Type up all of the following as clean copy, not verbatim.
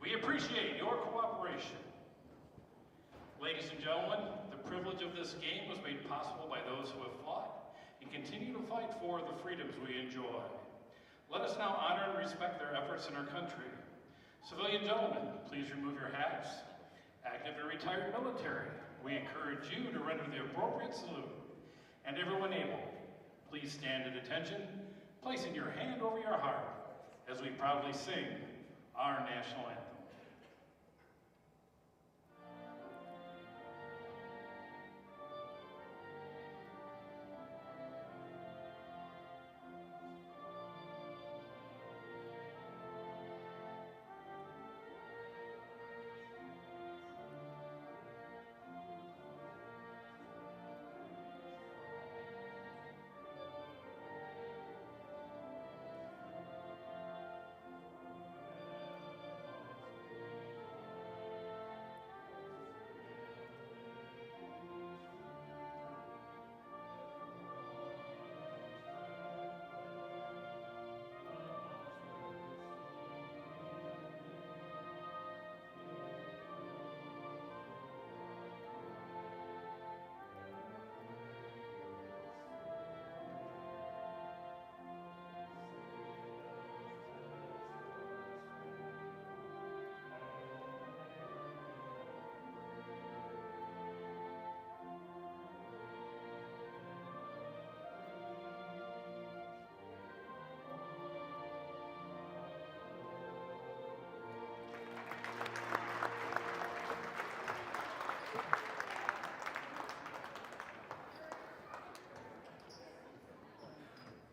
We appreciate your cooperation. Ladies and gentlemen, the privilege of this game was made possible by those who have fought and continue to fight for the freedoms we enjoy. Let us now honor and respect their efforts in our country. Civilian gentlemen, please remove your hats. Active and retired military, we encourage you to render the appropriate salute. And everyone able, please stand at attention, placing your hand over your heart as we proudly sing our national anthem.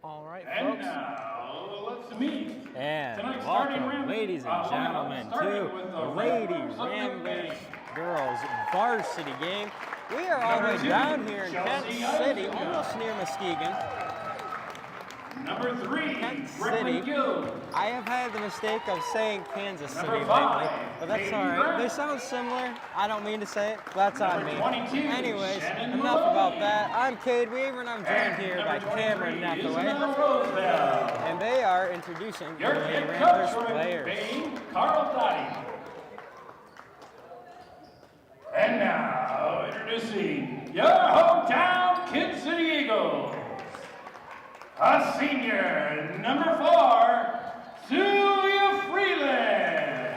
All right, and folks. Now, let's meet. And Tonight's welcome, ladies and gentlemen, to the Lady Ramblers Girls Varsity game. We are all the way down here in Kent City, almost near Muskegon. Number 3, Kent Brooklyn City. Guild. I have had the mistake of saying Kansas City Number lately, 5, but that's Katie all right. Grant. They sound similar. I don't mean to say it, but that's on Number me. 22, Anyways, Shannon enough Maloney. about that. I'm Cade Weaver, and I'm joined here by Cameron Nethaway. Roosevelt. And they are introducing the Your Lady head Ramblers coach from players. Bain, Carl Dottie. And now, introducing your hometown Kid City Eagles. A senior, number 4, Julia Freeland.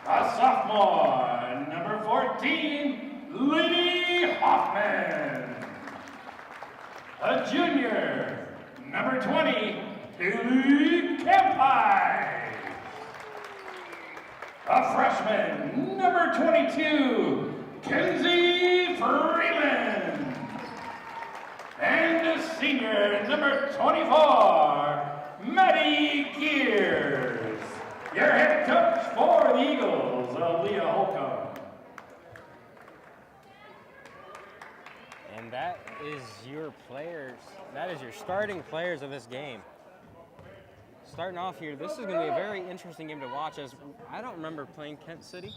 A sophomore, number 14, Liddy Hoffman. A junior, number 20, Haley Campai. A freshman, number 22, Kenzie Freeland. And a senior, number 24, Maddie Gears. Your head coach for the Eagles, Leah Holcomb. And that is your players. That is your starting players of this game. Starting off here, this is going to be a very interesting game to watch, as I don't remember playing Kent City.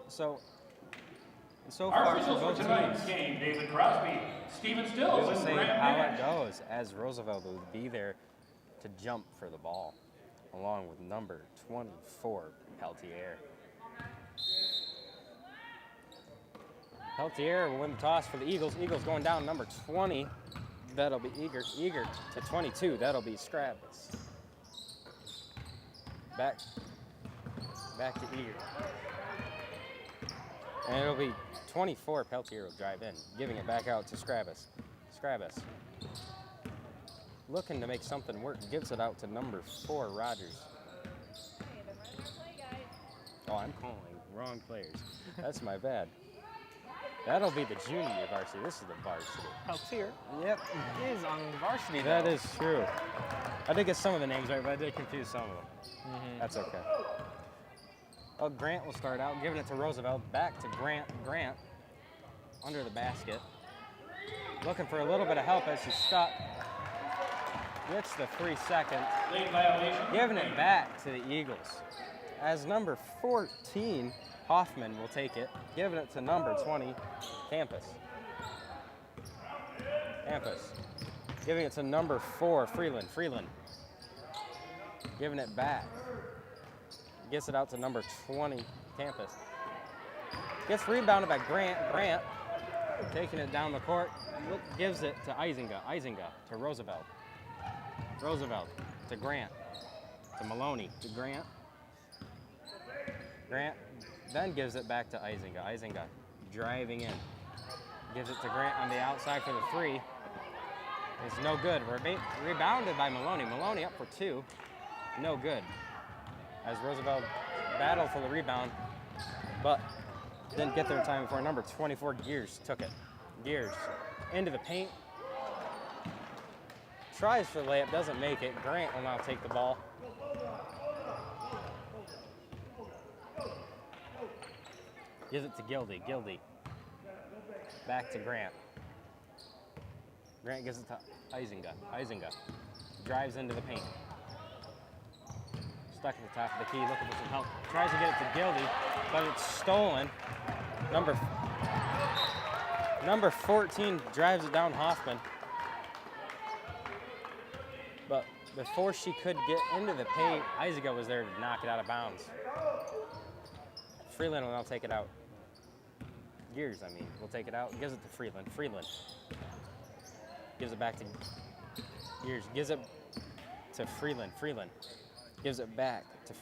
So Our far for officials for both tonight's teams, game, David Crosby, Steven Stills, we'll and see Graham how Nash. it goes, as Roosevelt will be there to jump for the ball, along with number 24, Peltier. Peltier will win the toss for the Eagles. Eagles going down number 20. That'll be Eager to 22. That'll be Scrabbs. Back to Eager. And it'll be 24. Peltier will drive in, giving it back out to Scrabbis. Scrabbis, looking to make something work, gives it out to number 4, Rogers. Oh, I'm calling wrong players. That's my bad. That'll be the junior varsity. This is the varsity. Peltier Yep. is on varsity. That though. is true. I did get some of the names right, but I did confuse some of them. That's okay. Oh, Grant will start out, giving it to Roosevelt. Back to Grant. Grant under the basket. Looking for a little bit of help as he's stuck. Gets the 3 seconds. Late violation. Giving it back to the Eagles. As number 14, Hoffman will take it. Giving it to number 20, Campus. Campus. Giving it to number 4, Freeland. Freeland. Giving it back. Gets it out to number 20, Campus. Gets rebounded by Grant. Grant taking it down the court. Gives it to Izinga. Izinga to Roosevelt. Roosevelt to Grant. To Maloney. To Grant. Grant then gives it back to Izinga. Izinga driving in. Gives it to Grant on the outside for the three. It's no good. Rebounded by Maloney. Maloney up for two. No good. As Roosevelt battled for the rebound, but didn't get there in time before number 24, Gears, took it. Gears into the paint. Tries for the layup, doesn't make it. Grant will now take the ball. Gives it to Gildy. Gildy. Back to Grant. Grant gives it to Izinga. Izinga drives into the paint. Stuck at the top of the key, looking for some help. Tries to get it to Gildy, but it's stolen. Number 14 drives it down Hoffman. But before she could get into the paint, Izinga was there to knock it out of bounds. Freeland will now take it out. Gears, will take it out. Gives it to Freeland. Freeland gives it back to Gears. Gives it to Freeland. Freeland gives it back to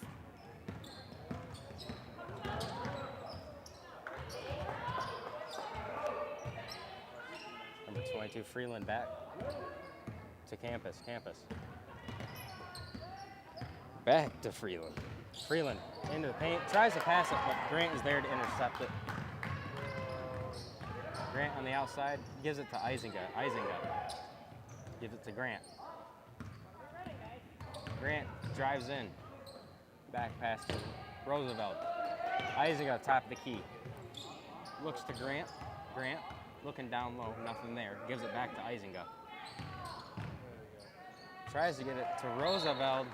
number 22, Freeland back to Campus. Campus. Back to Freeland. Freeland into the paint. Tries to pass it, but Grant is there to intercept it. Grant on the outside. Gives it to Izinga. Izinga gives it to Grant. Grant drives in. Back pass to Roosevelt. Izinga top of the key. Looks to Grant. Grant looking down low. Nothing there. Gives it back to Izinga. Tries to get it to Roosevelt,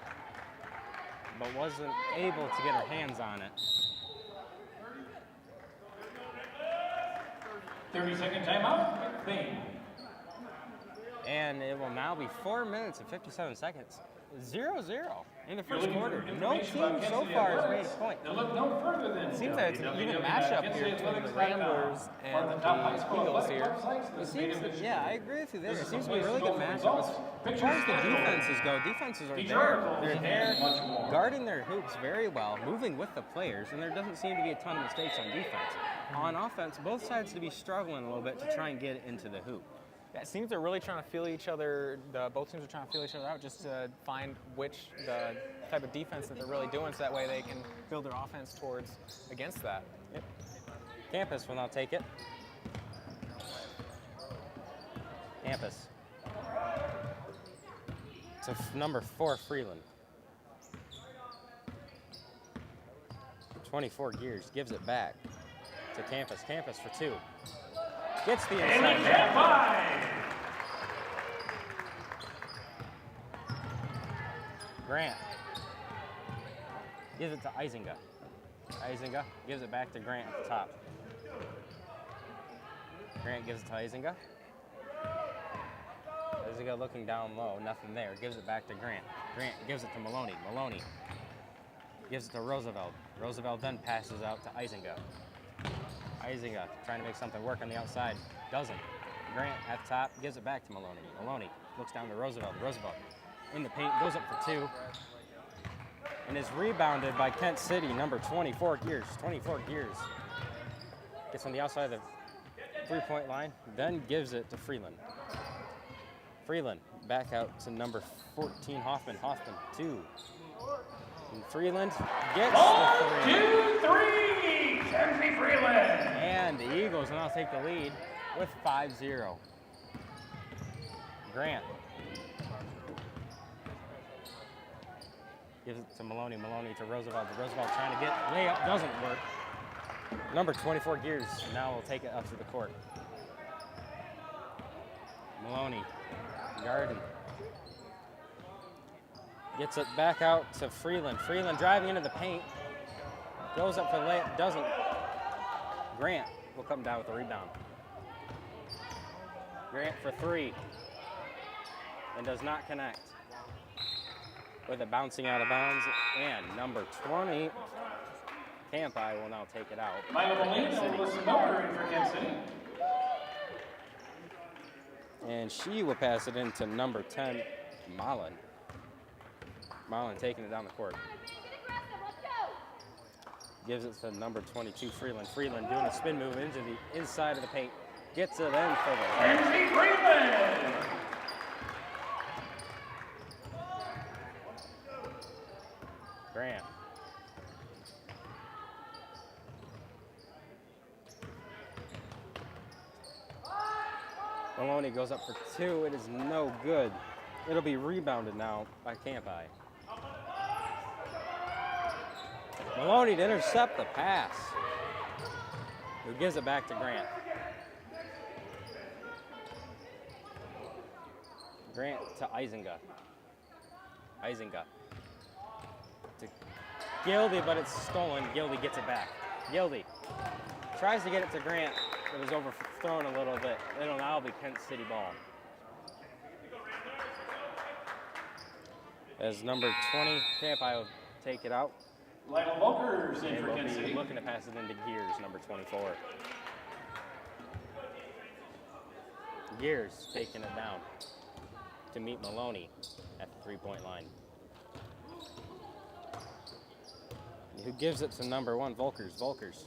but wasn't able to get her hands on it. 30-second timeout. Bain. And it will now be 4 minutes and 57 seconds. 0-0 in the first quarter. No team so far has made a point. Look no further than Seems like it's an even matchup here between the Ramblers and the Eagles here. It seems, yeah, I agree with you there. It seems to be a really good matchup. As far as the defenses go, defenses are there. They're there guarding their hoops very well, moving with the players, and there doesn't seem to be a ton of mistakes on defense. On offense, both sides to be struggling a little bit to try and get it into the hoop. Yeah, it seems they're really trying to feel each other. Both teams are trying to feel each other out just to find the type of defense that they're really doing, so that way they can build their offense towards against that. Yep. Campus will now take it. Campus to number 4, Freeland. 24, Gears gives it back to Campus. Campus for 2. Gets the inside. Grant gives it to Izinga. Izinga gives it back to Grant at the top. Grant gives it to Izinga. Izinga looking down low, nothing there. Gives it back to Grant. Grant gives it to Maloney. Maloney gives it to Roosevelt. Roosevelt then passes out to Izinga. Izinga trying to make something work on the outside. Doesn't. Grant at the top gives it back to Maloney. Maloney looks down to Roosevelt. Roosevelt in the paint, goes up for 2. And is rebounded by Kent City, number 24, Gears. 24, Gears. Gets on the outside of the three-point line, then gives it to Freeland. Freeland back out to number 14, Hoffman. Hoffman, 2. And Freeland gets the 3. 2, 3, Kenzie Freeland. And the Eagles will now take the lead with 5-0. Grant gives it to Maloney. Maloney to Roosevelt. Roosevelt trying to get layup, doesn't work. Number 24, Gears, now will take it up to the court. Maloney, guarding. Gets it back out to Freeland. Freeland driving into the paint. Goes up for the layup, doesn't. Grant will come down with the rebound. Grant for 3. And does not connect. with it bouncing out of bounds. And number 20, Campi will now take it out. Maya Molina was the number in for Kansas City. And she will pass it into number 10, Mullen. Mullen taking it down the court. Gives it to number 22, Freeland. Freeland doing a spin move into the inside of the paint. Gets it in for the Lindsay Freeland! Grant. Maloney goes up for two. It is no good. It'll be rebounded now by Campi. Maloney to intercept the pass. Who gives it back to Grant. Grant to Izinga. Izinga to Gildy, but it's stolen. Gildy gets it back. Gildy tries to get it to Grant. It was overthrown a little bit. It'll now be Kent City ball. As number 20, Campi will take it out. Lionel Volkers in And for we'll Kansas be City. looking to pass it into Gears, number 24. Gears taking it down to meet Maloney at the three-point line. Who gives it to number 1, Volkers. Volkers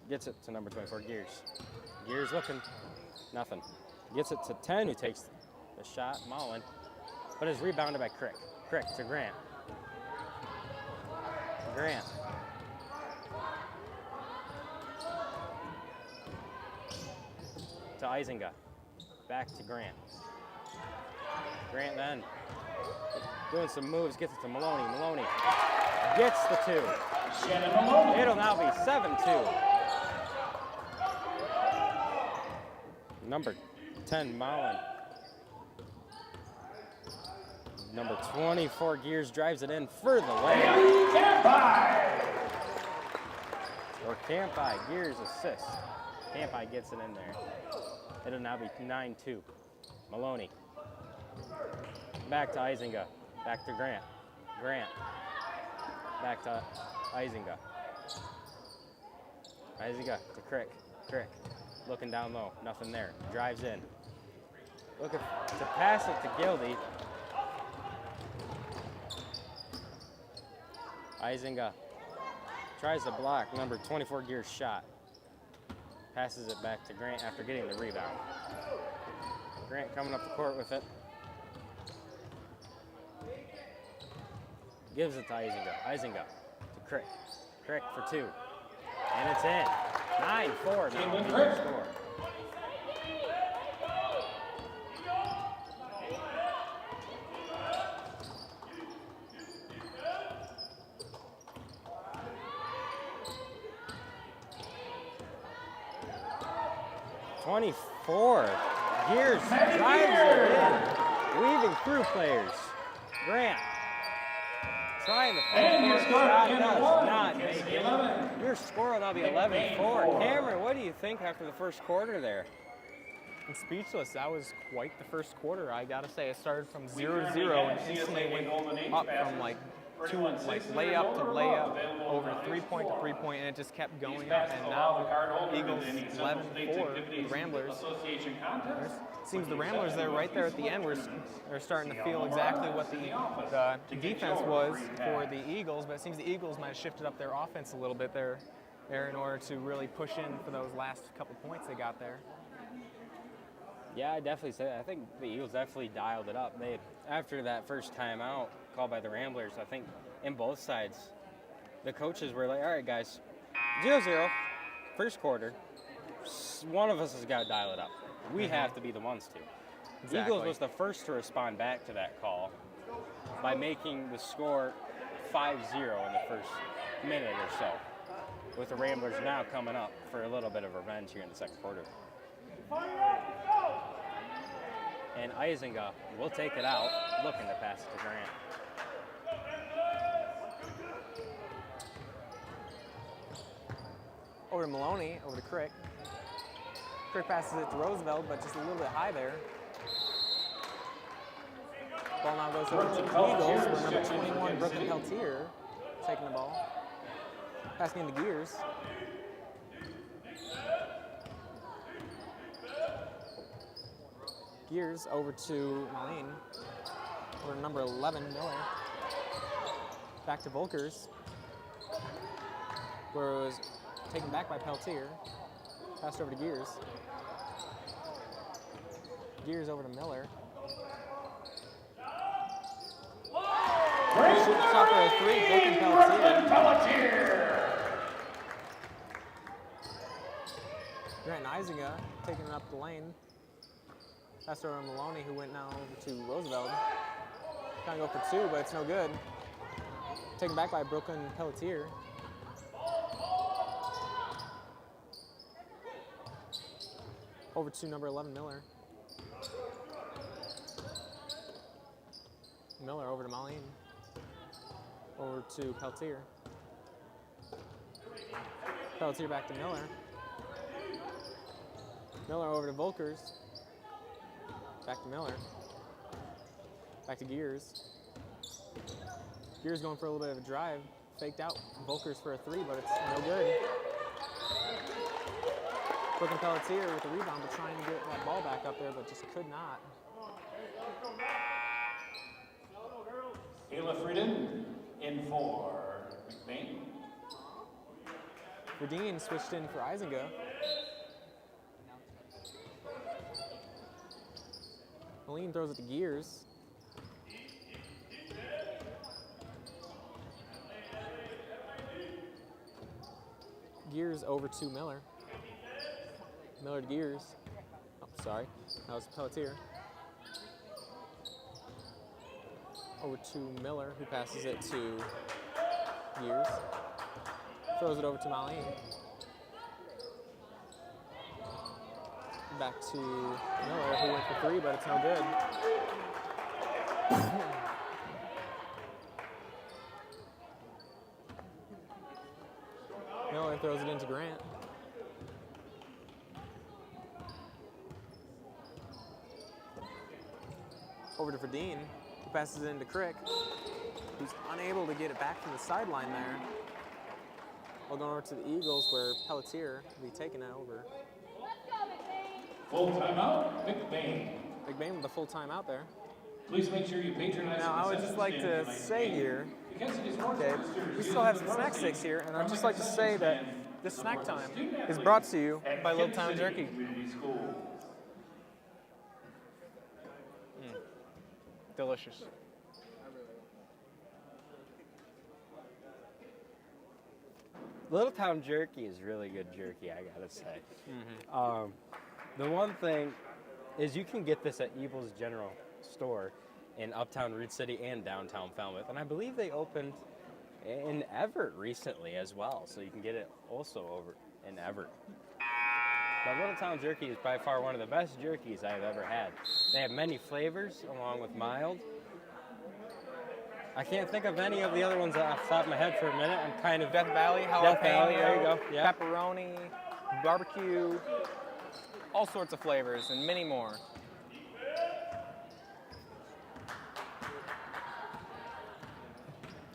gets it to number 24, Gears. Gears looking, nothing. Gets it to 10, who takes the shot, Mullen, but is rebounded by Crick. Crick to Grant. Grant. To Izinga. Back to Grant. Grant then doing some moves, gets it to Maloney. Maloney gets the two. Shannon Maloney. It'll now be 7-2. Number 10, Mullen. Number 24, Gears drives it in for the layup. Campi. Or Campi, Gears assist. Campi gets it in there. It'll now be 9-2. Maloney. Back to Izinga. Back to Grant. Grant. Back to Izinga. Izinga to Crick. Crick. Looking down low. Nothing there. Drives in. Looking to pass it to Gildy. Izinga tries to block number 24 Gears shot. Passes it back to Grant after getting the rebound. Grant coming up the court with it. Gives it to Izinga. Izinga to Crick. Crick for two. And it's in. 9-4 now. Caitlin Crick. Score. Gears drives it in, weaving through players. Grant trying to And your score, shot, Cameron does one, not Kansas make City it. 11. Your score will now be 11-4. Cameron, what do you think after the first quarter there? I'm speechless. That was quite the first quarter. I gotta say, it started from 0-0 and instantly went up from like layup to layup, over 3-point to 3-point, and it just kept going up. And now Eagles 11-4, the Ramblers. Seems the Ramblers there, right there at the end, are starting to feel exactly what the defense was for the Eagles, but it seems the Eagles might have shifted up their offense a little bit there in order to really push in for those last couple points they got there. Yeah, I definitely say that. I think the Eagles definitely dialed it up. They, after that first timeout called by the Ramblers, I think in both sides, the coaches were like, all right, guys, 0-0, first quarter. One of us has got to dial it up. We have to be the ones to. Exactly. Eagles was the first to respond back to that call by making the score 5-0 in the first minute or so, with the Ramblers now coming up for a little bit of revenge here in the second quarter. And Izinga will take it out, looking to pass it to Grant. Over to Maloney, over to Crick. Crick passes it to Roosevelt, but just a little bit high there. Ball now goes over to the Eagles, where number 21, Brooklyn Peltier, taking the ball. Passing into Gears. Gears over to Moline. Over to number 11, Miller. Back to Volkers, where it was taken back by Peltier. Passed over to Gears. Gears over to Miller. Shot for a three, Brooklyn Peltier. Grant Eisinger taking it up the lane. Passed over to Maloney, who went now over to Roosevelt. Trying to go for two, but it's no good. Taken back by Brooklyn Pelletier. Over to number 11, Miller. Miller over to Moline. Over to Peltier. Peltier back to Miller. Miller over to Volkers. Back to Miller. Back to Gears. Gears going for a little bit of a drive. Faked out Volkers for a three, but it's no good. Brooklyn Pelletier with the rebound, but trying to get that ball back up there, but just could not. Kayla Frieden in for McBain. Verdeen switched in for Eisinger. Moline throws it to Gears. Gears over to Miller. Miller to Gears. Oh, sorry. That was Pelletier. Over to Miller, who passes it to Gears. Throws it over to Moline. Back to Miller, who went for three, but it's no good. Miller throws it into Grant. Over to Verdeen, who passes it into Crick, who's unable to get it back from the sideline there. We'll go over to the Eagles, where Pelletier will be taking it over. Full timeout, McBain. McBain with a full timeout there. Please make sure you patronize Now, I would just like to say here, okay, we still have some snack sticks here, and I'd just like to say that this snack time is brought to you by Little Town Jerky. Delicious. Little Town Jerky is really good jerky, I gotta say. The one thing is you can get this at Evil's General Store in Uptown Reed City and downtown Falmouth, and I believe they opened in Everett recently as well, so you can get it also over in Everett. But Little Town Jerky is by far one of the best jerkies I've ever had. They have many flavors along with mild. I can't think of any of the other ones off the top of my head for a minute. I'm kind of... Death Valley, Death Valley, there you go. Yeah. Pepperoni, barbecue, all sorts of flavors, and many more.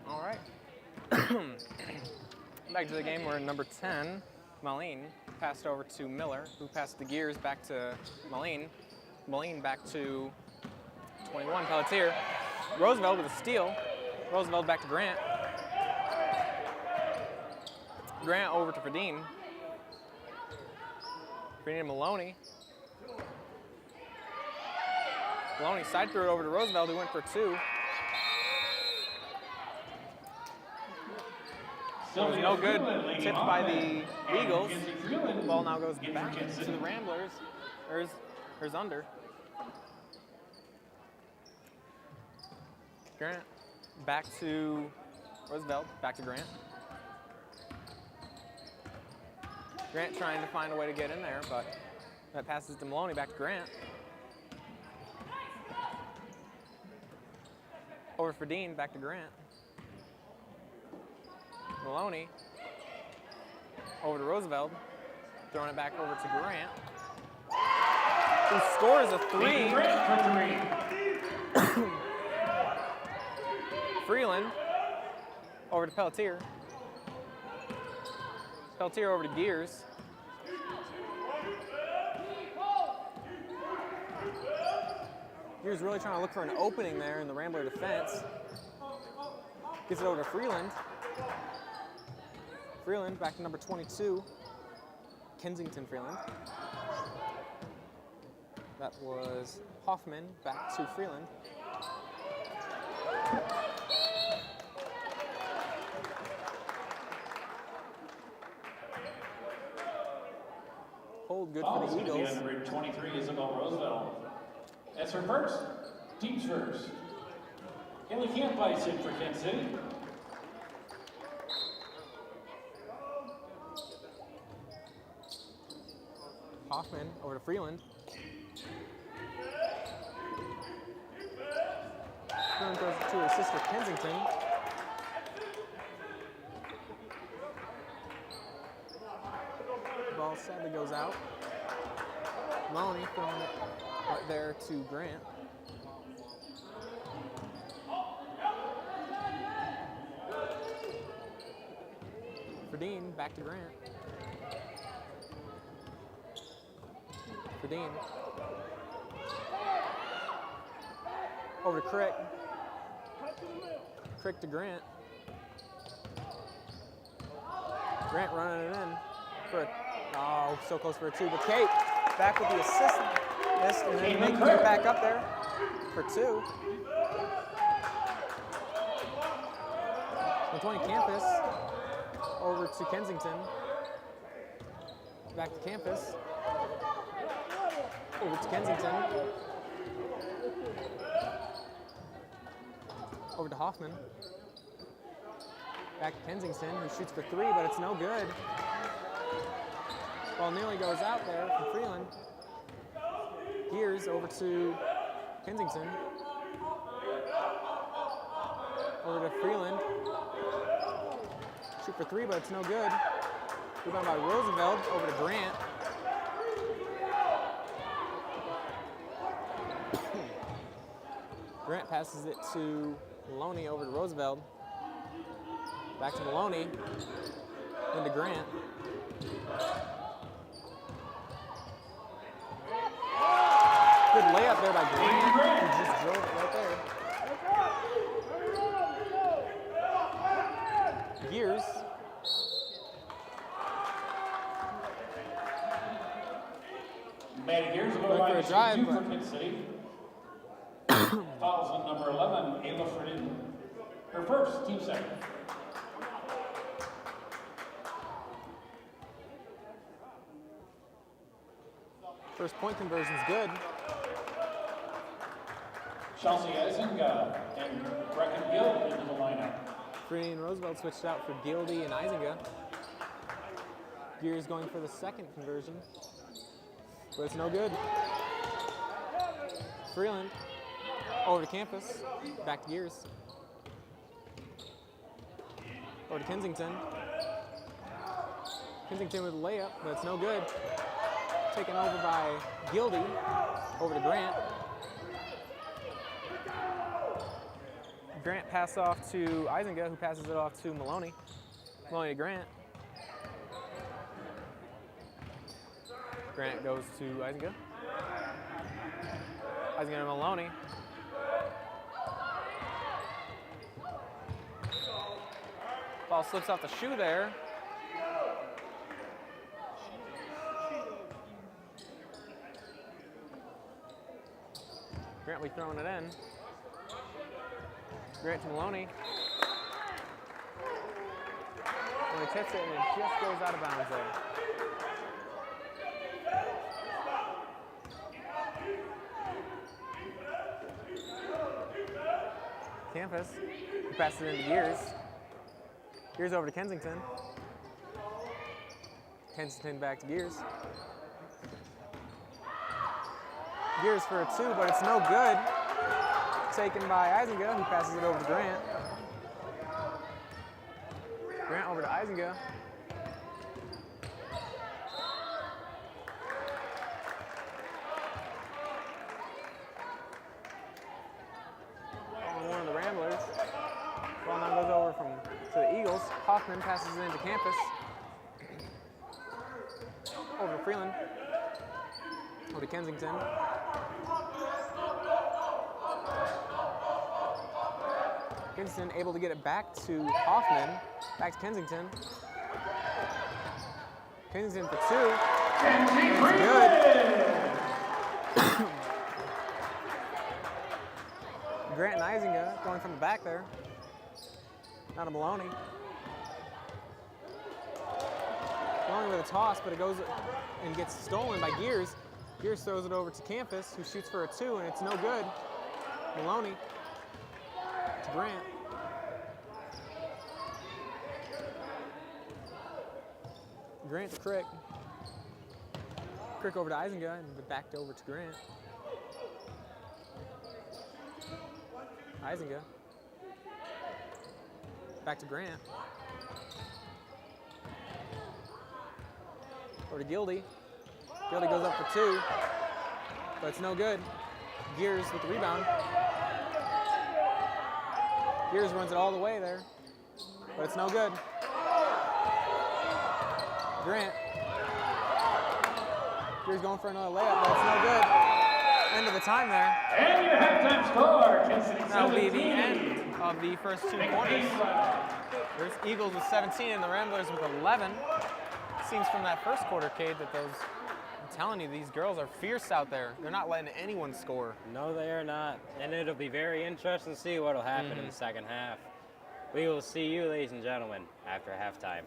All right. Back to the game where number 10, Moline, passed over to Miller, who passed the Gears back to Moline. Moline back to 21, Pelletier. Roosevelt with a steal. Roosevelt back to Grant. Grant over to Verdeen. Verdeen and Maloney. Maloney side threw it over to Roosevelt, who went for two. It was no good. Tipped by the Eagles. The ball now goes back to the Ramblers. There's under. Grant back to Roosevelt, back to Grant. Grant trying to find a way to get in there, but that passes to Maloney, back to Grant. Over for Dean, back to Grant. Maloney over to Roosevelt, throwing it back over to Grant, who scores a three. Freeland. Over to Pelletier. Pelletier over to Gears. Gears really trying to look for an opening there in the Rambler defense. Gets it over to Freeland. Freeland back to number 22. Kensington Freeland. That was Hoffman back to Freeland. Hold good for the Eagles. Number 23, Isabel Roosevelt. That's her first. Team's first. Haley Camp bites in for Kansas City. Hoffman over to Freeland. Freeland throws it to her sister Kensington. Ball sadly goes out. Maloney throwing it right there to Grant. Verdeen back to Grant. Verdeen. Over to Crick. Crick to Grant. Grant running it in for a, oh, so close for a 2, but Kate back with the assist, and then making it back up there for 2. The 20 Campus over to Kensington. Back to Campus. Over to Kensington. Over to Hoffman. Back to Kensington, who shoots for 3, but it's no good. Ball nearly goes out there from Freeland. Gears over to Kensington. Over to Freeland. Shoot for 3, but it's no good. Rebound by Roosevelt over to Grant. Grant passes it to Maloney over to Roosevelt. Back to Maloney. Into Grant. Good layup there by Grant, who just drove it right there. Gears. Maddie Gears will go Going for a drive, 2 but for Kansas City. Fouls on number 11, Ayla Ferdinand. Her first, team second. First point conversion's good. Chelsea Eisenga and Brecken Gill into the lineup. Freeney and Roosevelt switched out for Gildy and Eisinga. Gears going for the second conversion, but it's no good. Freeland over to Campus, back to Gears. Over to Kensington. Kensington with a layup, but it's no good. Taken over by Gildy, over to Grant. Grant pass off to Eisinga, who passes it off to Maloney. Maloney to Grant. Grant goes to Eisinga. Eisinga to Maloney. Ball slips off the shoe there. Grantley throwing it in. Grant to Maloney. Maloney tips it and it just goes out of bounds there. Campus passes it into Gears. Gears over to Kensington. Kensington back to Gears. Gears for a 2, but it's no good. Taken by Eisinga, who passes it over to Grant. Grant over to Eisinga. On one of the Ramblers. Hoffman passes it into Campus. Over to Freeland. Over to Kensington. Kensington able to get it back to Hoffman. Back to Kensington. Kensington for two. It's good. Grant and Isinga going from the back there. Now to Maloney. Maloney with a toss, but it goes and gets stolen by Gears. Gears throws it over to Campus, who shoots for a two, and it's no good. Maloney to Grant. Grant to Crick. Crick over to Isinga, and back over to Grant. Isinga. Back to Grant. Over to Gildy. Gildy goes up for two, but it's no good. Gears with the rebound. Gears runs it all the way there, but it's no good. Grant. Gears going for another layup, but it's no good. End of the time there. And your halftime score, Kansas City 17. That'll be the end of the first 2 quarters. There's Eagles with 17 and the Ramblers with 11. Seems from that first quarter, Cade, that those, I'm telling you, these girls are fierce out there. They're not letting anyone score. No, they are not. And it'll be very interesting to see what will happen in the second half. We will see you, ladies and gentlemen, after halftime.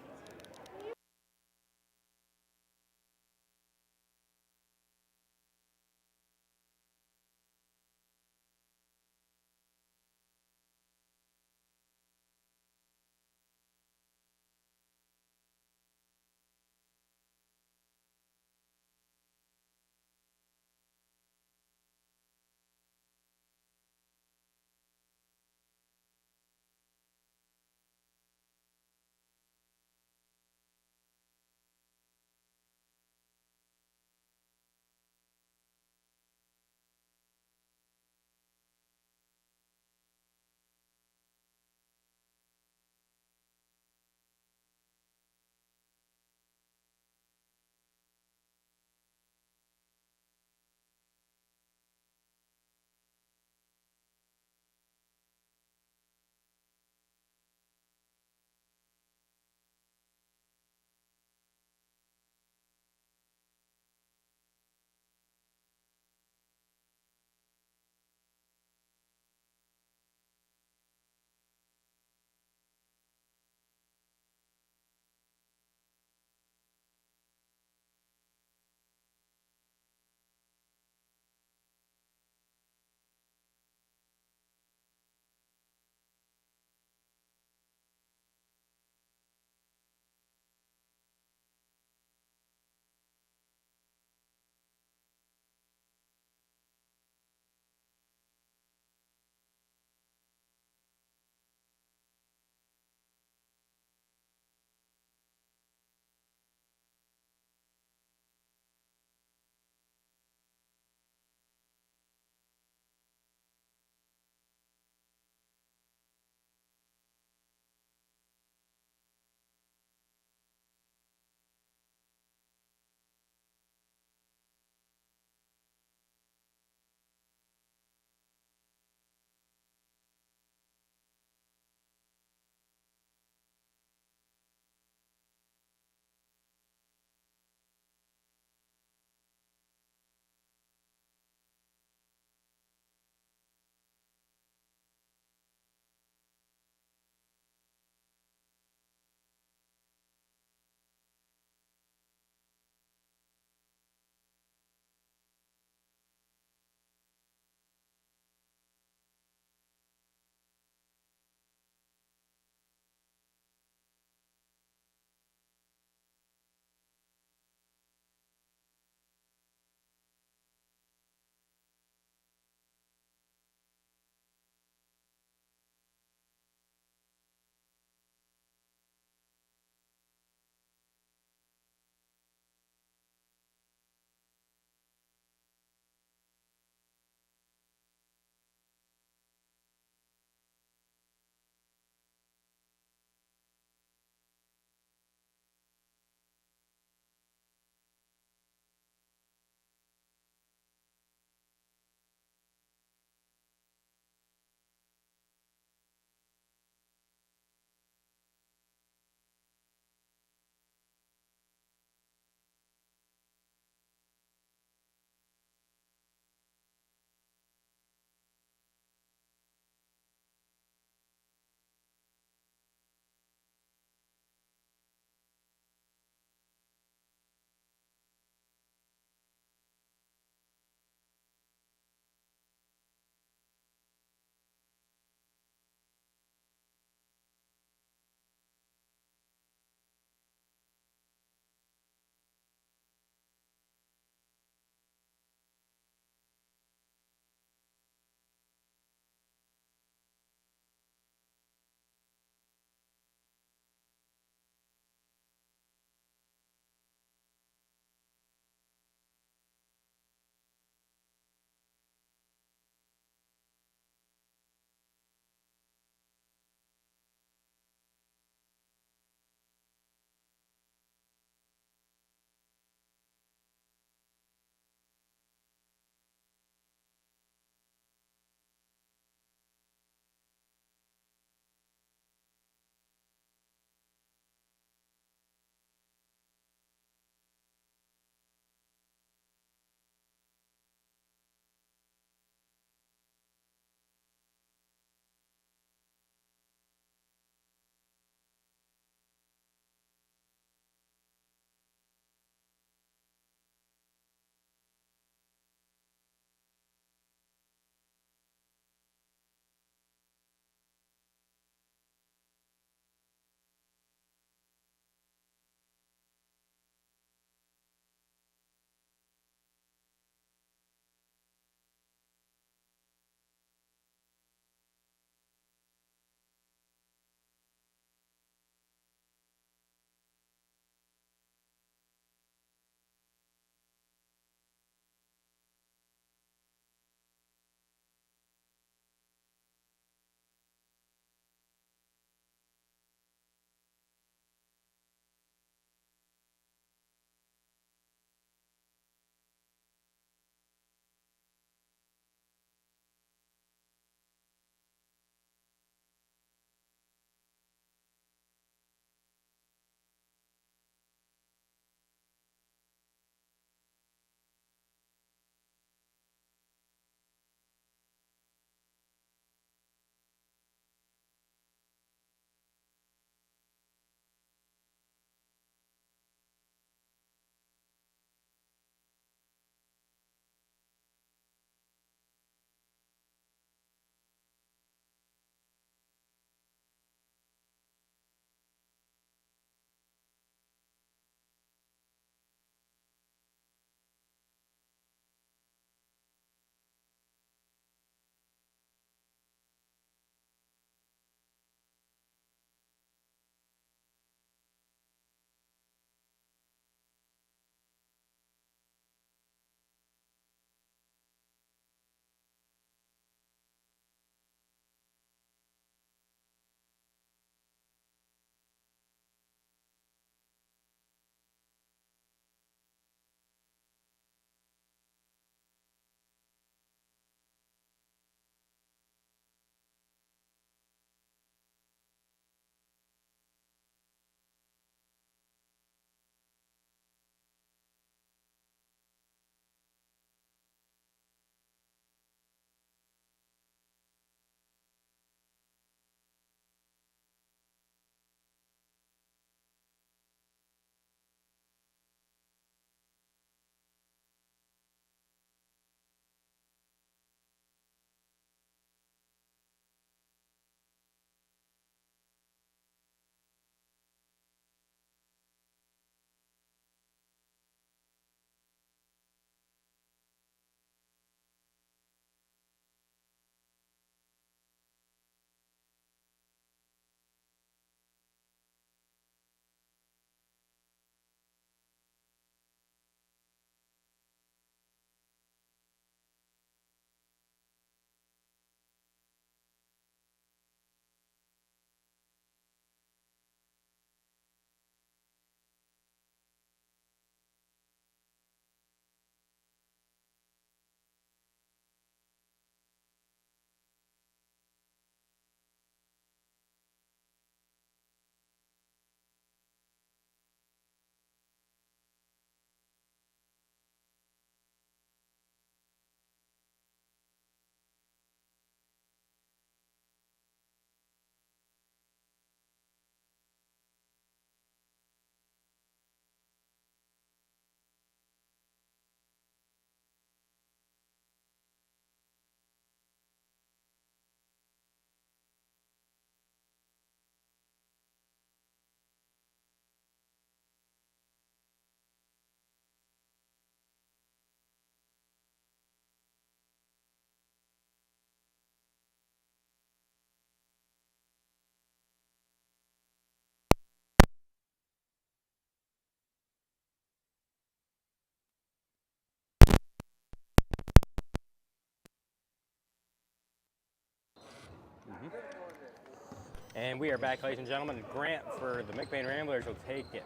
And we are back, ladies and gentlemen. Grant for the McBain Ramblers will take it.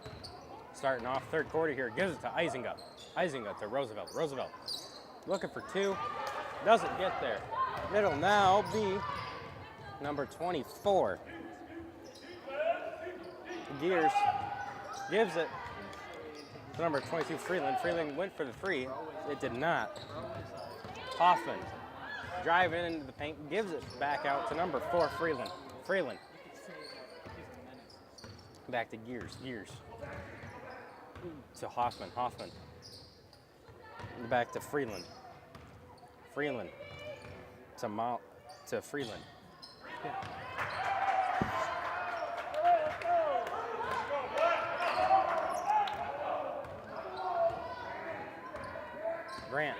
Starting off third quarter here, gives it to Isinga. Isinga to Roosevelt. Roosevelt looking for two, doesn't get there. It'll now be number 24. Gears gives it to number 22, Freeland. Freeland went for the three. It did not. Hoffman driving into the paint, gives it back out to number 4, Freeland. Freeland. Back to Gears. Gears. To Hoffman. Hoffman. Back to Freeland. Freeland. To Freeland. Grant.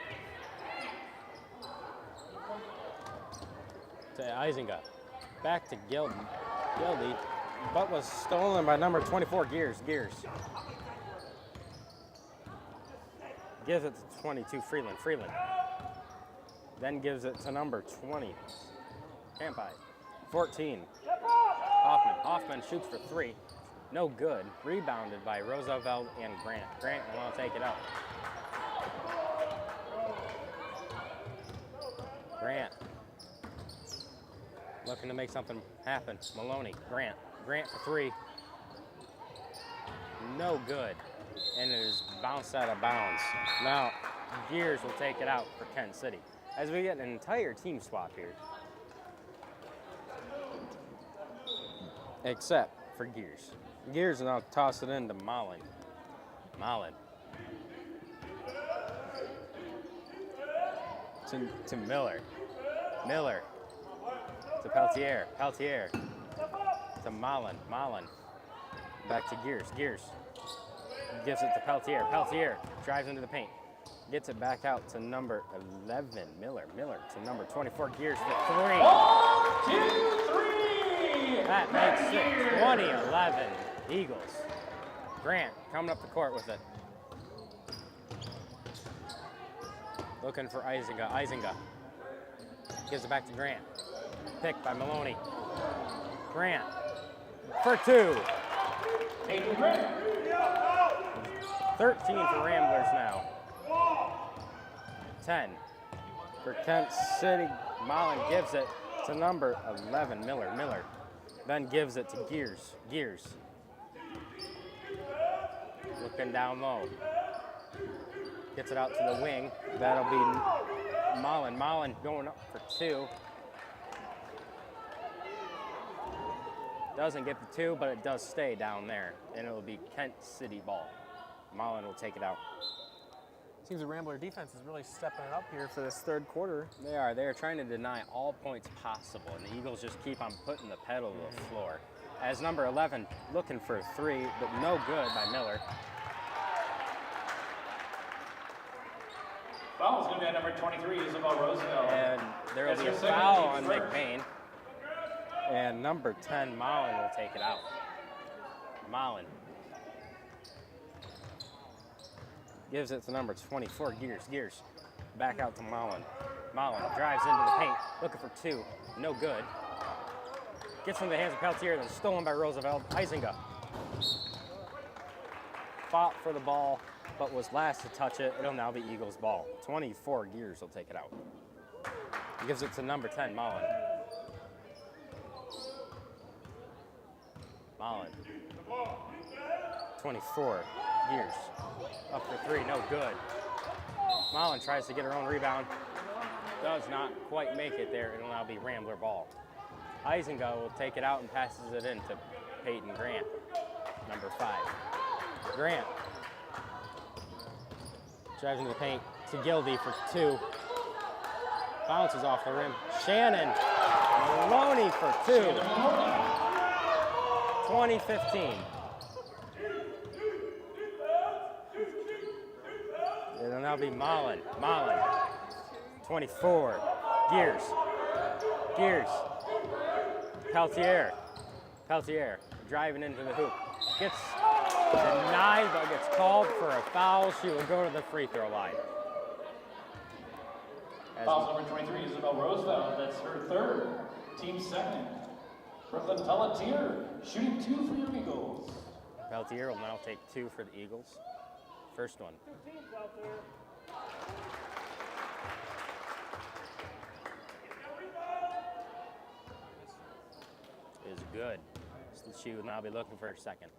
To Isinga. Back to Gildy, but was stolen by number 24, Gears. Gears. Gives it to 22, Freeland. Freeland. Then gives it to number 20, Campi. 14, Hoffman. Hoffman shoots for three. No good. Rebounded by Roosevelt and Grant. Grant will now take it out. Grant. Looking to make something happen. Maloney. Grant. Grant for three. No good. And it is bounced out of bounds. Now, Gears will take it out for Kent City. As we get an entire team swap here. Except for Gears. Gears will now toss it into Mullen. Mullen. To Miller. Miller. To Peltier. Peltier. To Mullen. Mullen. Back to Gears. Gears. Gives it to Peltier. Peltier drives into the paint. Gets it back out to number 11, Miller. Miller to number 24, Gears for three. 1, 2, 3. That makes it 20-11 Eagles. Grant coming up the court with it. Looking for Isinga. Isinga gives it back to Grant. Picked by Maloney. Grant for two. 13 for Ramblers now. 10 for Kent City. Mullen gives it to number 11, Miller. Miller then gives it to Gears. Gears looking down low. Gets it out to the wing. That'll be Mullen. Mullen going up for two. Doesn't get the two, but it does stay down there. And it'll be Kent City ball. Mullen will take it out. Seems the Rambler defense is really stepping it up here for this third quarter. They are. They're trying to deny all points possible, and the Eagles just keep on putting the pedal to the floor. As number 11 looking for three, but no good by Miller. Foul's going to be at number 23, Isabel Roosevelt. And there will be a foul on McBain. And number 10, Mullen will take it out. Mullen gives it to number 24, Gears. Gears back out to Mullen. Mullen drives into the paint, looking for two. No good. Gets into the hands of Peltier, then stolen by Roosevelt. Isinga fought for the ball, but was last to touch it. It'll now be Eagles ball. 24, Gears will take it out. He gives it to number 10, Mullen. Mullen. 24, Gears. Up for three, no good. Mullen tries to get her own rebound. Does not quite make it there. It'll now be Rambler ball. Isinga will take it out and passes it in to Peyton Grant, number 5. Grant drives into the paint to Gildy for two. Bounces off the rim. Shannon Maloney for two. 2015. It'll now be Mullen. Mullen. 24. Gears. Gears. Peltier. Peltier driving into the hoop. Gets denied, but gets called for a foul. She will go to the free throw line. Foul number 23, Isabel Roosevelt. That's her third, team second. Brooklyn Pelletier, shooting 2 for your Eagles. Peltier will now take 2 for the Eagles. First one. Is good. So she will now be looking for her second.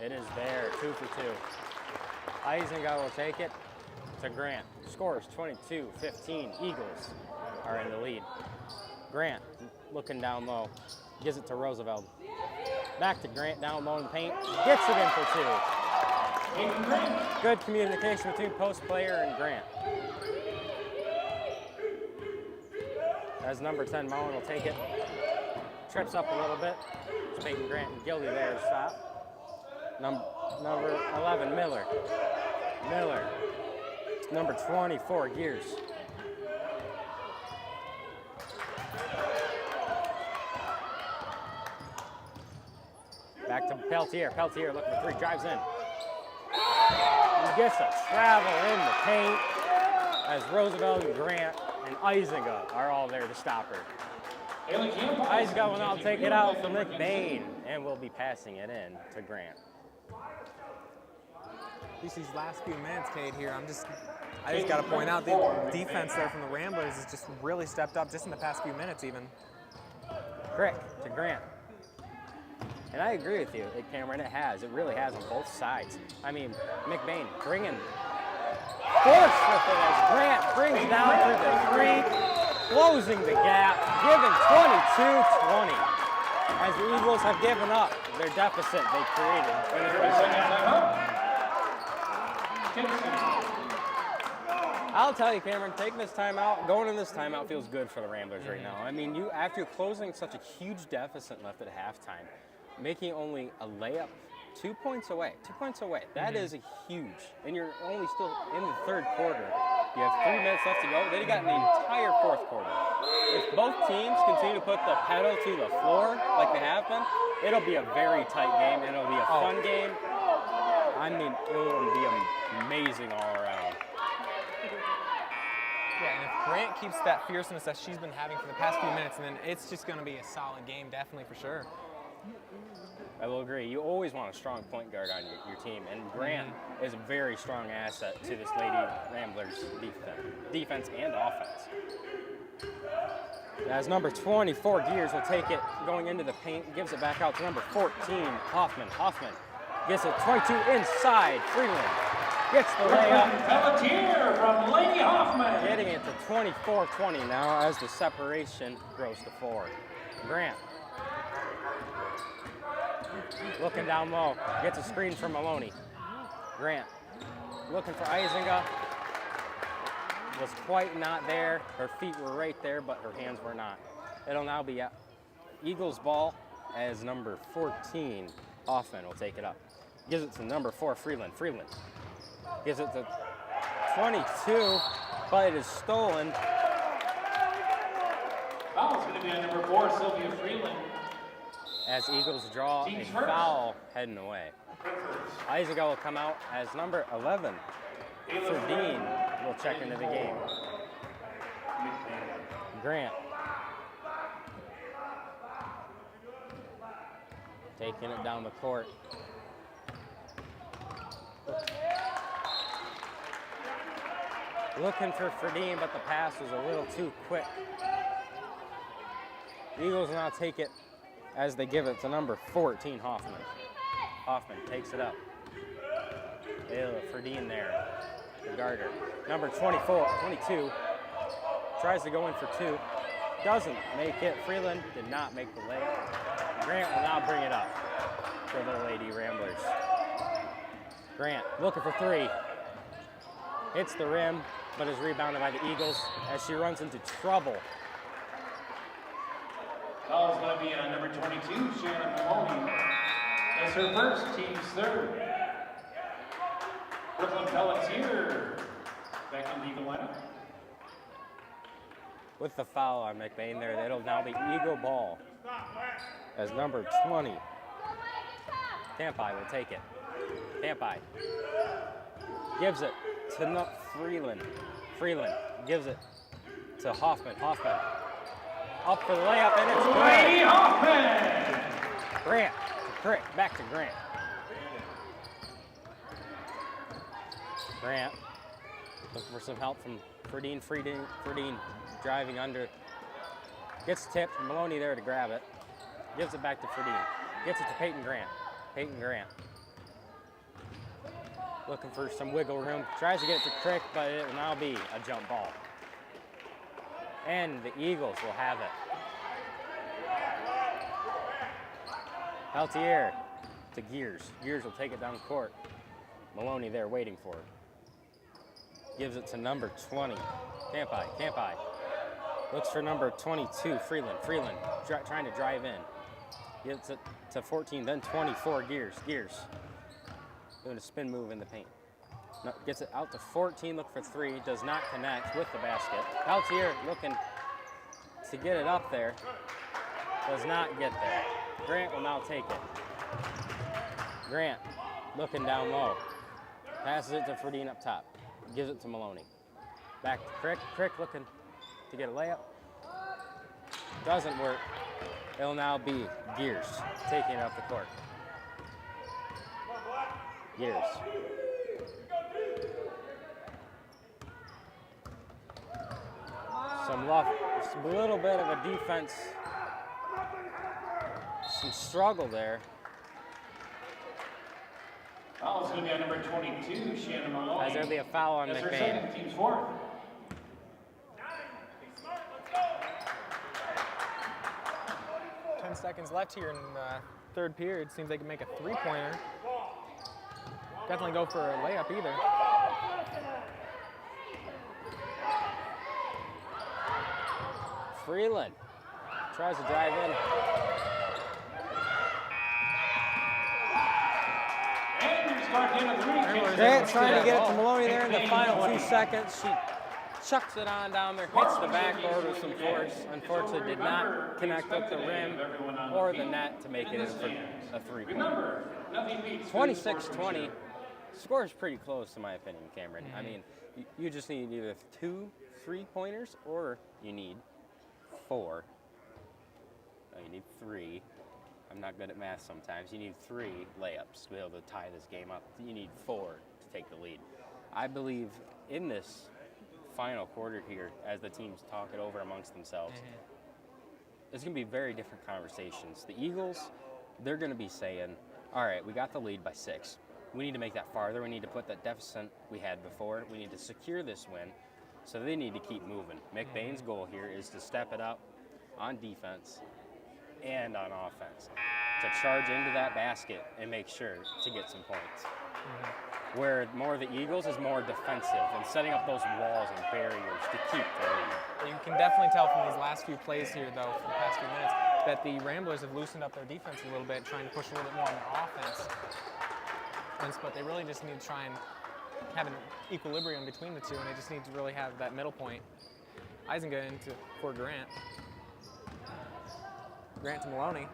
It is there, 2 for 2. Eisenga will take it to Grant. Scores 22-15. Eagles are in the lead. Grant looking down low. Gives it to Roosevelt. Back to Grant down low in the paint. Gets it in for 2. Good communication between post player and Grant. As number 10, Mullen will take it. Trips up a little bit. It's Peyton Grant and Gildy there to stop. Number 11, Miller. Number 24, Gears. Back to Peltier. Peltier looking for 3, drives in. He gets a travel in the paint as Roosevelt and Grant and Eisenga are all there to stop her. Eisenga will now take it out for McBain and will be passing it in to Grant. These last few minutes, Cade, here, I just got to point out the defense there from the Ramblers has just really stepped up just in the past few minutes even. Crick to Grant. And I agree with you, Cameron, it has. It really has on both sides. I mean, McBain bringing force with it as Grant brings down for the 3, closing the gap, giving 22-20. As the Eagles have given up their deficit they created. I'll tell you, Cameron, taking this timeout, going in this timeout feels good for the Ramblers right now. I mean, you after closing such a huge deficit left at halftime, making only a layup 2 points away. That is a huge, and you're only still in the third quarter. You have 3 minutes left to go. Then you got the entire fourth quarter. If both teams continue to put the pedal to the floor like they have been, it'll be a very tight game, and it'll be a fun game. I mean, it'll be amazing all around. Yeah, and if Grant keeps that fierceness that she's been having for the past few minutes, then it's just going to be a solid game, definitely for sure. I will agree. You always want a strong point guard on your team, and Grant is a very strong asset to this Lady Ramblers defense and offense. As number 24, Gears will take it going into the paint, gives it back out to number 14, Hoffman. Gets it 22 inside. Freeland gets the layup. Pelletier from Lady Hoffman. Getting it to 24-20 now as the separation grows to 4. Grant looking down low. Gets a screen from Maloney. Grant looking for Eisenga. Was quite not there. Her feet were right there, but her hands were not. It'll now be Eagles ball as number 14, Hoffman, will take it up. Gives it to number 4, Freeland. Gives it to 22, but it is stolen. Foul's going to be on number 4, Sylvia Freeland. As Eagles draw a foul heading away. Eisenga will come out as number 11. Dean will check into the game. Grant taking it down the court. Looking for Ferdine, but the pass was a little too quick. The Eagles will now take it as they give it to number 14, Hoffman. Hoffman takes it up. Ferdine there, the guarder. Number 22, tries to go in for 2. Doesn't make it. Freeland did not make the layup. Grant will now bring it up for the Lady Ramblers. Grant looking for 3. Hits the rim, but is rebounded by the Eagles as she runs into trouble. Foul's going to be on number 22, Shannon Maloney. That's her first, team's third. Brooklyn Pelletier back in the Eagle lineup. With the foul on McBain there, it'll now be Eagle ball as number 20. Tampai will take it. Tampai gives it to Freeland. Freeland gives it to Hoffman. Hoffman Up for the layup, and it's Brady good. Hoffman. Grant, Crick, back to Grant. Grant looking for some help from Ferdine. Ferdine driving under. Gets tipped. Maloney there to grab it. Gives it back to Ferdine. Gets it to Peyton Grant. Peyton Grant. Looking for some wiggle room. Tries to get it to Crick, but it will now be a jump ball. And the Eagles will have it. Peltier to Gears. Gears will take it down court. Maloney there waiting for it. Gives it to number 20. Campi. Looks for number 22, Freeland. Freeland trying to drive in. Gets it to 14, then 24, Gears. Doing a spin move in the paint. No, gets it out to 14, look for 3, does not connect with the basket. Peltier looking to get it up there. Does not get there. Grant will now take it. Grant looking down low. Passes it to Ferdine up top. Gives it to Maloney. Back to Crick. Crick looking to get a layup. Doesn't work. It'll now be Gears taking it up the court. Gears. Just a little bit of a defense. Some struggle there. Foul is going to be on number 22, Shannon Maloney. As there'll be a foul on That's her McBain. second, team's fourth. 10 seconds left here in the third period. Seems they can make a three-pointer. Definitely go for a layup either. Freeland tries to drive in. Grant trying to get it to Maloney there in the final 2 seconds. She chucks it on down there, hits the backboard with some force. Unfortunately, did not connect with the rim or the net to make it a three-pointer. 26-20. Score is pretty close, in my opinion, Cameron. I mean, you just need either 2 3-pointers or you need 4. No, you need 3. I'm not good at math sometimes. You need 3 layups to be able to tie this game up. You need 4 to take the lead. I believe in this final quarter here, as the teams talk it over amongst themselves, it's going to be very different conversations. The Eagles, they're going to be saying, all right, we got the lead by 6. We need to make that farther. We need to put that deficit we had before. We need to secure this win. So they need to keep moving. McBain's goal here is to step it up on defense and on offense, to charge into that basket and make sure to get some points. Where more of the Eagles is more defensive and setting up those walls and barriers to keep the lead. You can definitely tell from these last few plays here, though, for the past few minutes, that the Ramblers have loosened up their defense a little bit, trying to push a little bit more on their offense. But they really just need to try and have an equilibrium between the two, and they just need to really have that middle point. Eisenga for Grant. Grant to Maloney.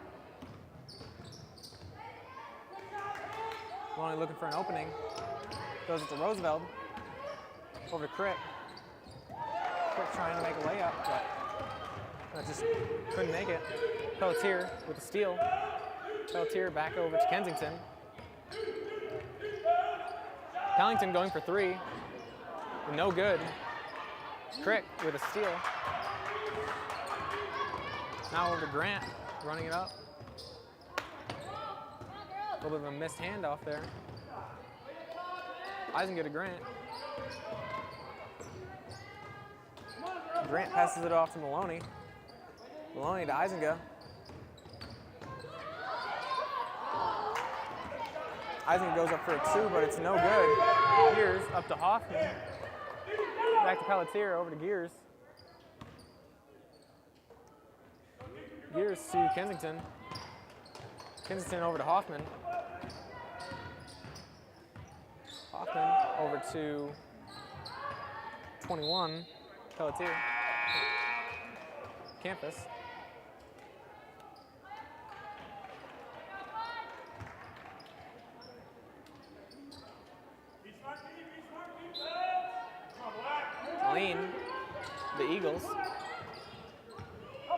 Maloney looking for an opening. Goes it to Roosevelt. Over to Crick. Crick trying to make a layup, but that just couldn't make it. Pelletier with the steal. Pelletier back over to Kensington. Pellington going for 3. No good. Crick with a steal. Now over to Grant, running it up. A little bit of a missed handoff there. Eisenga to Grant. Grant passes it off to Maloney. Maloney to Eisenga. Eisenga goes up for a 2, but it's no good. Gears up to Hoffman. Back to Pelletier, over to Gears. Gears to Kensington. Kensington over to Hoffman. Hoffman over to 21, Pelletier. Campus. Lean, the Eagles.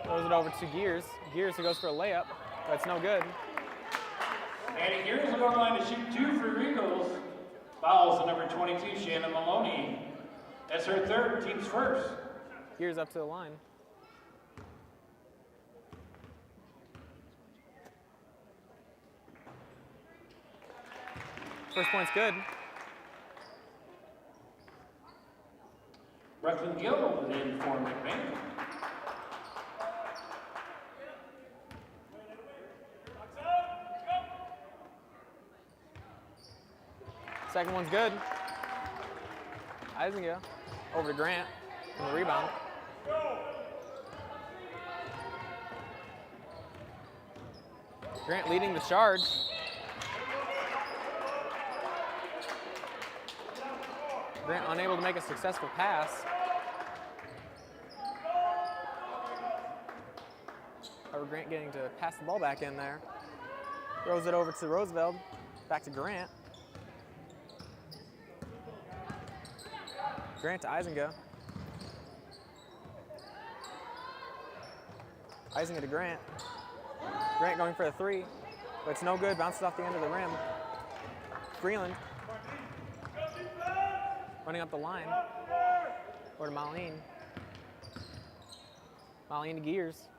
Throws it over to Gears. Gears who goes for a layup. That's no good. And here's the goal line to shoot 2 for Eagles. Fouls the number 22, Shannon Maloney. That's her third, team's first. Gears up to the line. First point's good. Brooklyn Gill in for McBain. Second one's good. Isinga over to Grant from the rebound. Grant leading the charge. Grant unable to make a successful pass. However, Grant getting to pass the ball back in there. Throws it over to Roosevelt. Back to Grant. Grant to Isinga. Isinga to Grant. Grant going for a 3, but it's no good. Bounces off the end of the rim. Freeland running up the line. Over to Malene. Malene to Gears.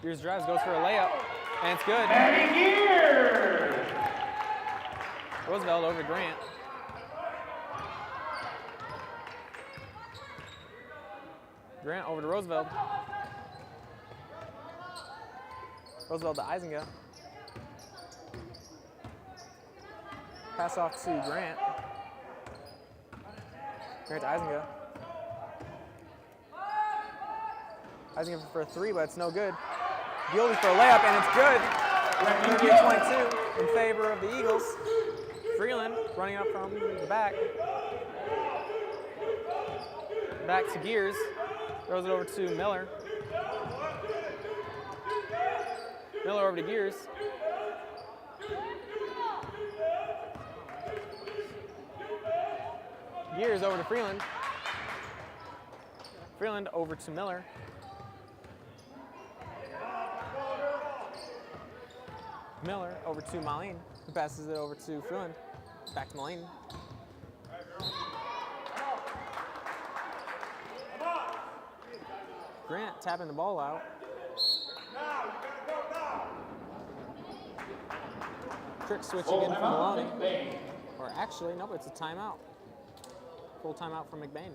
Gears drives, goes for a layup, and it's good. Eddie Gears! Roosevelt over to Grant. Grant over to Roosevelt. Roosevelt to Isinga. Pass off to Grant. Grant to Isinga. Isinga for a 3, but it's no good. Gildy for a layup, and it's good. 38-22 in favor of the Eagles. Freeland running up from the back. Back to Gears. Throws it over to Miller. Miller over to Gears. Gears over to Freeland. Freeland over to Miller. Miller over to Malene, who passes it over to Freeland. Back to Malene. Grant tapping the ball out. Trick switching in from Maloney. Or actually, nope, it's a timeout. Full timeout from McBain.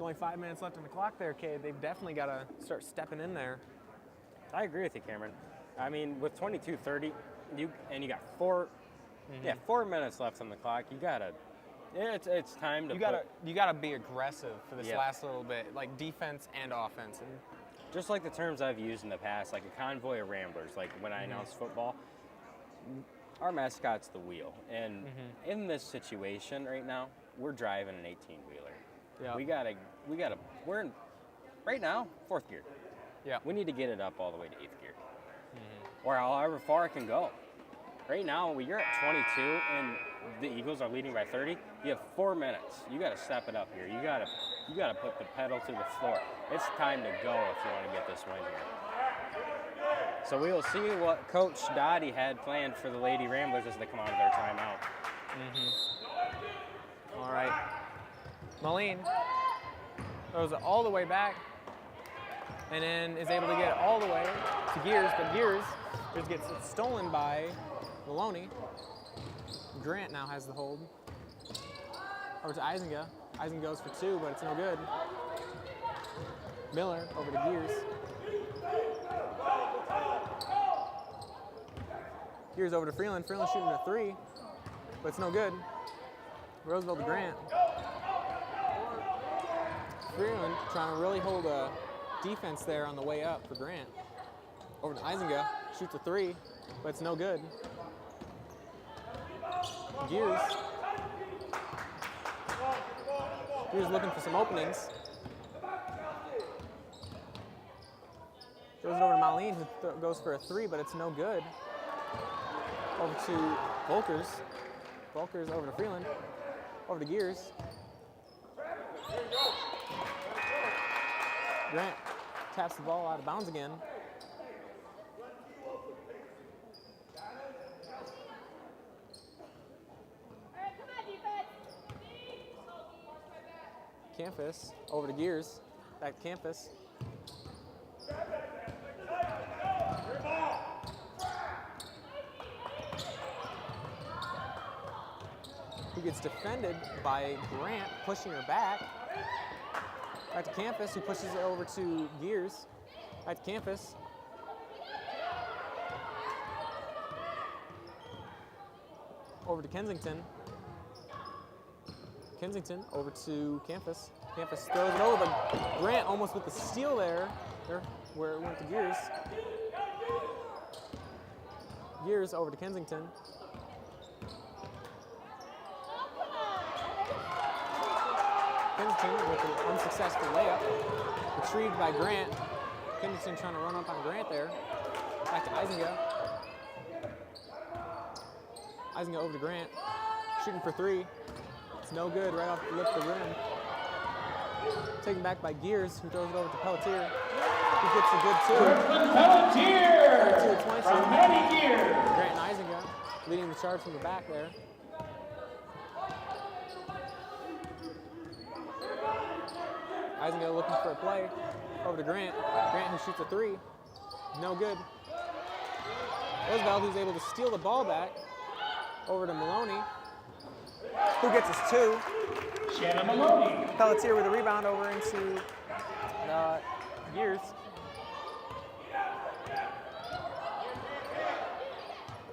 Only 5 minutes left on the clock there, Cade. They've definitely got to start stepping in there. I agree with you, Cameron. I mean, with 22:30, you got 4 minutes left on the clock. You gotta, it's time to. You gotta be aggressive for this Yeah. last little bit, like defense and offense. And just like the terms I've used in the past, like a convoy of ramblers. Like when I announce football, our mascot's the wheel, and in this situation right now, we're driving an 18-wheeler. Yeah. We're in right now 4th gear. Yeah. We need to get it up all the way to 8th gear. Or however far it can go. Right now, when you're at 22 and the Eagles are leading by 30, you have 4 minutes. You got to step it up here. You got to put the pedal to the floor. It's time to go if you want to get this win here. So we will see what Coach Dottie had planned for the Lady Ramblers as they come out of their timeout. All right. Malene throws it all the way back and then is able to get it all the way to Gears, but Gears gets it stolen by Maloney. Grant now has the hold. Over to Isinga. Isinga goes for 2, but it's no good. Miller over to Gears. Gears over to Freeland. Freeland shooting a 3, but it's no good. Roosevelt to Grant. Freeland trying to really hold a defense there on the way up for Grant. Over to Isinga, shoots a 3, but it's no good. Gears looking for some openings. Throws it over to Malene, who goes for a 3, but it's no good. Over to Volkers. Volkers over to Freeland. Over to Gears. Grant taps the ball out of bounds again. Campus over to Gears. Back to Campus. Who gets defended by Grant, pushing her back. Back to Campus, who pushes it over to Gears. Back to Campus. Over to Kensington. Kensington over to Campus. Campus throws it over, but Grant almost with the steal there where it went to Gears. Gears over to Kensington. Kensington with an unsuccessful layup. Retrieved by Grant. Kensington trying to run up on Grant there. Back to Eisinga. Eisinga over to Grant. Shooting for three. It's no good, right off the lip of the rim. Taken back by Gears, who throws it over to Pelletier. He gets a good two. Pelletier 32-22. from Matty Gears. Grant and Eisinga leading the charge from the back there. Eisinga looking for a play. Over to Grant. Grant who shoots a three. No good. Roosevelt who's able to steal the ball back. Over to Maloney. Who gets his two? Shannon Maloney. Pelletier with a rebound over into Gears.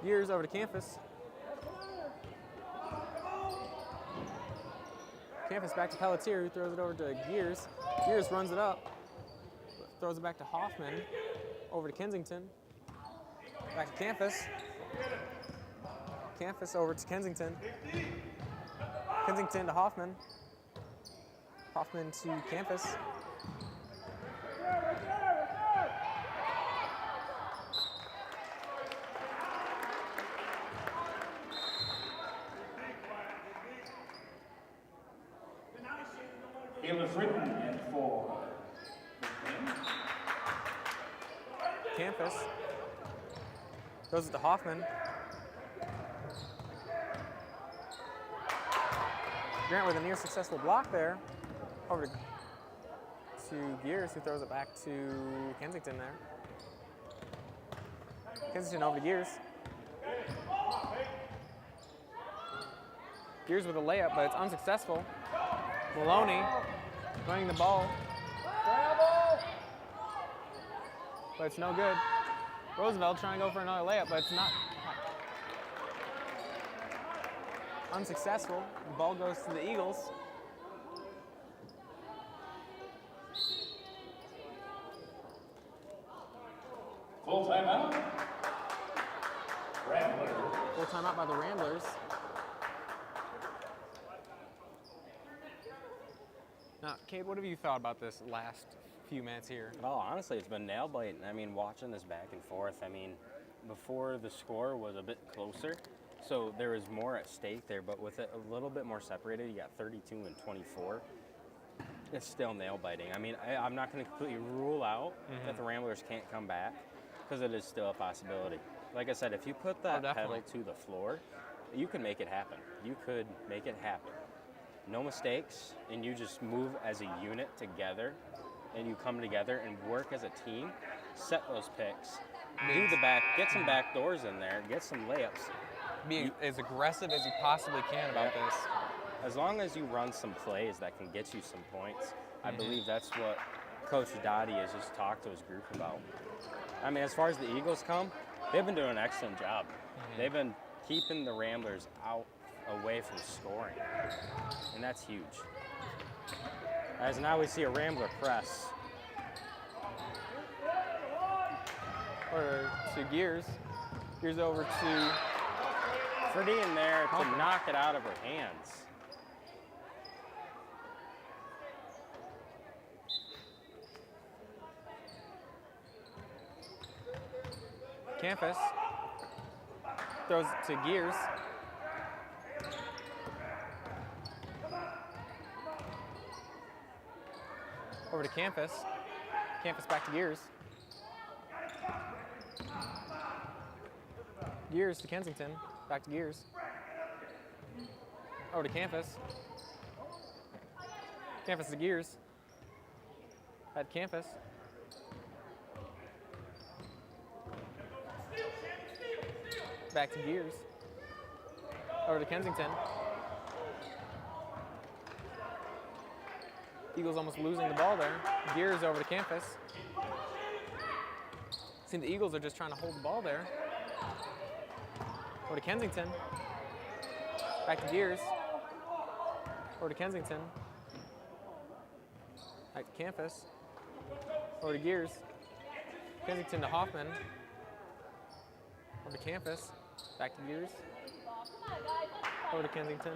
Gears over to Campus. Campus back to Pelletier, who throws it over to Gears. Gears runs it up. Throws it back to Hoffman. Over to Kensington. Back to Campus. Campus over to Kensington. Kensington to Hoffman. Hoffman to Campus. Caleb Britton in for Campus. Throws it to Hoffman. Grant with a near successful block there. Over to Gears, who throws it back to Kensington there. Kensington over to Gears. Gears with a layup, but it's unsuccessful. Maloney running the ball. But it's no good. Roosevelt trying to go for another layup, but it's not. Unsuccessful. The ball goes to the Eagles. full timeout. Ramblers. Full timeout by the Ramblers. Now, Cade, what have you thought about this last few minutes here? Well, honestly, it's been nail biting. I mean, watching this back and forth, I mean, before the score was a bit closer, so there was more at stake there, but with it a little bit more separated, you got 32 and 24. It's still nail biting. I mean, I'm not going to completely rule out that the Ramblers can't come back, because it is still a possibility. Like I said, if you put that pedal to the floor, you can make it happen. You could make it happen. No mistakes, and you just move as a unit together, and you come together and work as a team, set those picks, do the back, get some back doors in there, get some layups. Be as aggressive as you possibly can about this. As long as you run some plays that can get you some points, I believe that's what Coach Dottie has just talked to his group about. I mean, as far as the Eagles come, they've been doing an excellent job. They've been keeping the Ramblers away from scoring, and that's huge. As now we see a Rambler press. Or to Gears. Gears over to Freddie in there to knock it out of her hands. Campus. Throws it to Gears. Over to Campus. Campus back to Gears. Gears to Kensington. Back to Gears. Over to Campus. Campus to Gears. At Campus. Back to Gears. Over to Kensington. Eagles almost losing the ball there. Gears over to Campus. Seems the Eagles are just trying to hold the ball there. Over to Kensington. Back to Gears. Over to Kensington. Back to Campus. Over to Gears. Kensington to Hoffman. Over to Campus. Back to Gears. Over to Kensington.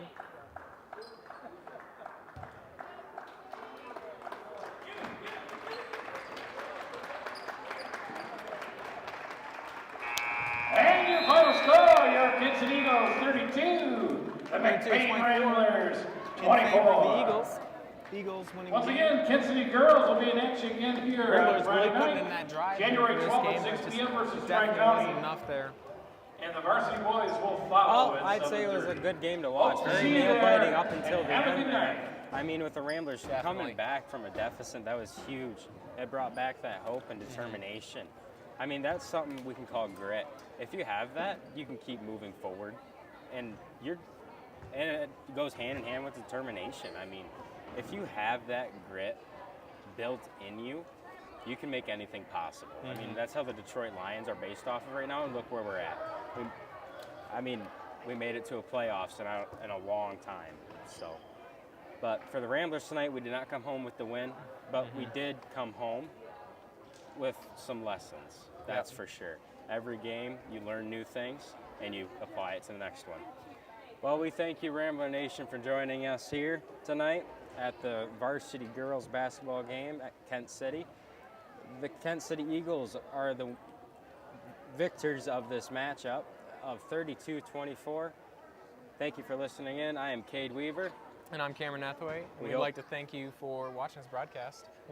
And your final score, your Kinston Eagles 32, the McBain Ramblers 24. In favor of the Eagles. Eagles winning. Once again, Kinston Girls will be in action again here Ramblers Friday really putting night, in that drive. January for this 12th game. at 6 It p.m. versus just Tri definitely County. wasn't enough there. And the Varsity boys will follow. Well, at I'd say it was a 7:30. good game to watch. Hope to Very see you nail-biting there, up until and the have a end. good night. I mean, with the Ramblers Definitely. coming back from a deficit, that was huge. It brought back that hope and determination. I mean, that's something we can call grit. If you have that, you can keep moving forward, and it goes hand in hand with determination. I mean, if you have that grit built in you, you can make anything possible. I mean, that's how the Detroit Lions are based off of right now, and look where we're at. We made it to a playoffs in a long time. So, but for the Ramblers tonight, we did not come home with the win, but we did come home with some lessons. That's for sure. Every game, you learn new things, and you apply it to the next one. Well, we thank you, Rambler Nation, for joining us here tonight at the Varsity Girls basketball game at Kent City. The Kent City Eagles are the victors of this matchup of 32-24. Thank you for listening in. I am Cade Weaver. And I'm Cameron Hathaway. We We'd hope- like to thank you for watching this broadcast.